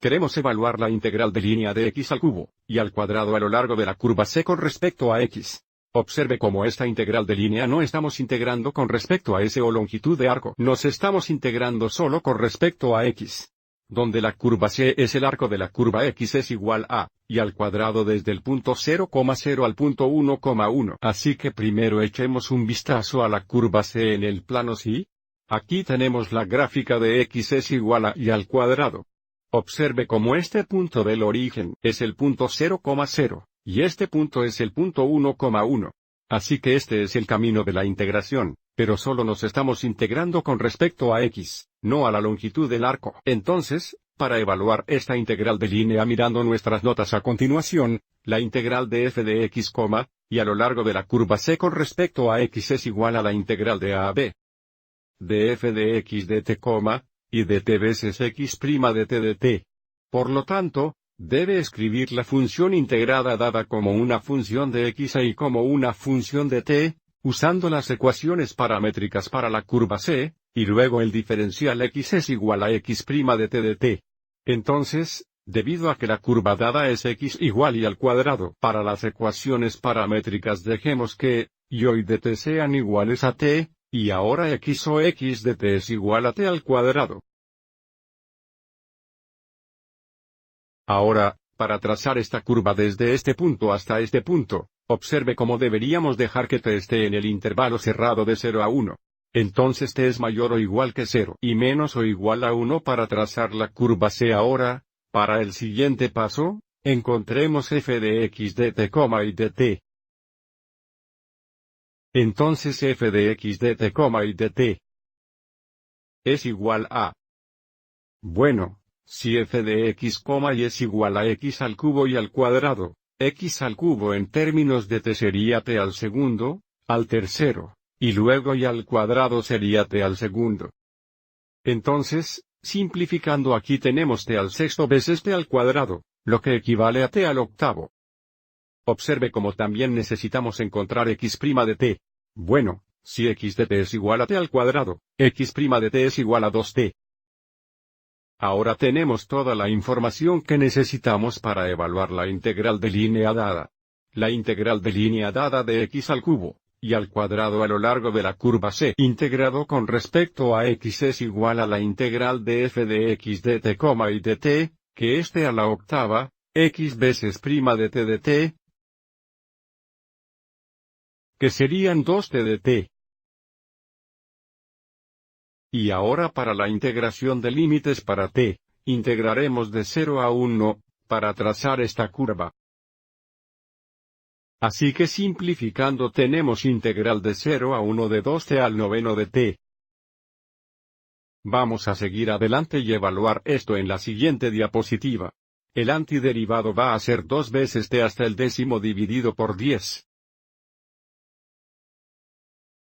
Queremos evaluar la integral de línea de x al cubo, y al cuadrado a lo largo de la curva C con respecto a x. Observe cómo esta integral de línea no estamos integrando con respecto a S o longitud de arco. Nos estamos integrando solo con respecto a x. Donde la curva C es el arco de la curva x es igual a, y al cuadrado desde el punto 0,0 al punto 1,1. Así que primero echemos un vistazo a la curva C en el plano psi. Aquí tenemos la gráfica de x es igual a y al cuadrado. Observe cómo este punto del origen es el punto 0,0, y este punto es el punto 1,1. Así que este es el camino de la integración, pero solo nos estamos integrando con respecto a x, no a la longitud del arco. Entonces, para evaluar esta integral de línea mirando nuestras notas a continuación, la integral de f de x, y a lo largo de la curva C con respecto a x es igual a la integral de a a b. De f de x de t, y de t veces x' de t de t. Por lo tanto, debe escribir la función integrada dada como una función de x y como una función de t, usando las ecuaciones paramétricas para la curva C, y luego el diferencial x es igual a x' de t de t. Entonces, debido a que la curva dada es x igual y al cuadrado, para las ecuaciones paramétricas dejemos que y de t sean iguales a t, y ahora x o x de t es igual a t al cuadrado. Ahora, para trazar esta curva desde este punto hasta este punto, observe cómo deberíamos dejar que t esté en el intervalo cerrado de 0 a 1. Entonces t es mayor o igual que 0 y menos o igual a 1 para trazar la curva C. Ahora, para el siguiente paso, encontremos f de x de t, y de t. Entonces f de x de t, y de t es igual a... Bueno, si f de x, y es igual a x al cubo y al cuadrado, x al cubo en términos de t sería t al segundo, al tercero, y luego y al cuadrado sería t al segundo. Entonces, simplificando aquí tenemos t al sexto veces t al cuadrado, lo que equivale a t al octavo. Observe cómo también necesitamos encontrar x' de t. Bueno, si x de t es igual a t al cuadrado, x' de t es igual a 2t. Ahora tenemos toda la información que necesitamos para evaluar la integral de línea dada. La integral de línea dada de x al cubo, y al cuadrado a lo largo de la curva C integrado con respecto a x es igual a la integral de f de x de t, y de t, que es t a la octava, x veces' de t de t, que serían 2t de t. Y ahora para la integración de límites para t, integraremos de 0 a 1, para trazar esta curva. Así que simplificando tenemos integral de 0 a 1 de 2t al noveno de t. Vamos a seguir adelante y evaluar esto en la siguiente diapositiva. El antiderivado va a ser 2 veces t hasta el décimo dividido por 10.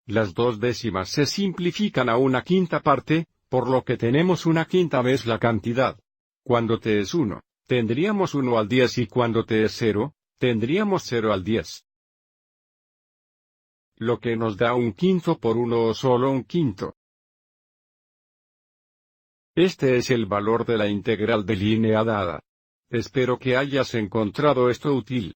Las dos décimas se simplifican a una quinta parte, por lo que tenemos una quinta vez la cantidad. Cuando t es 1, tendríamos 1 al 10 y cuando t es 0, tendríamos 0 al 10. Lo que nos da un quinto por 1 o solo un quinto. Este es el valor de la integral de línea dada. Espero que hayas encontrado esto útil.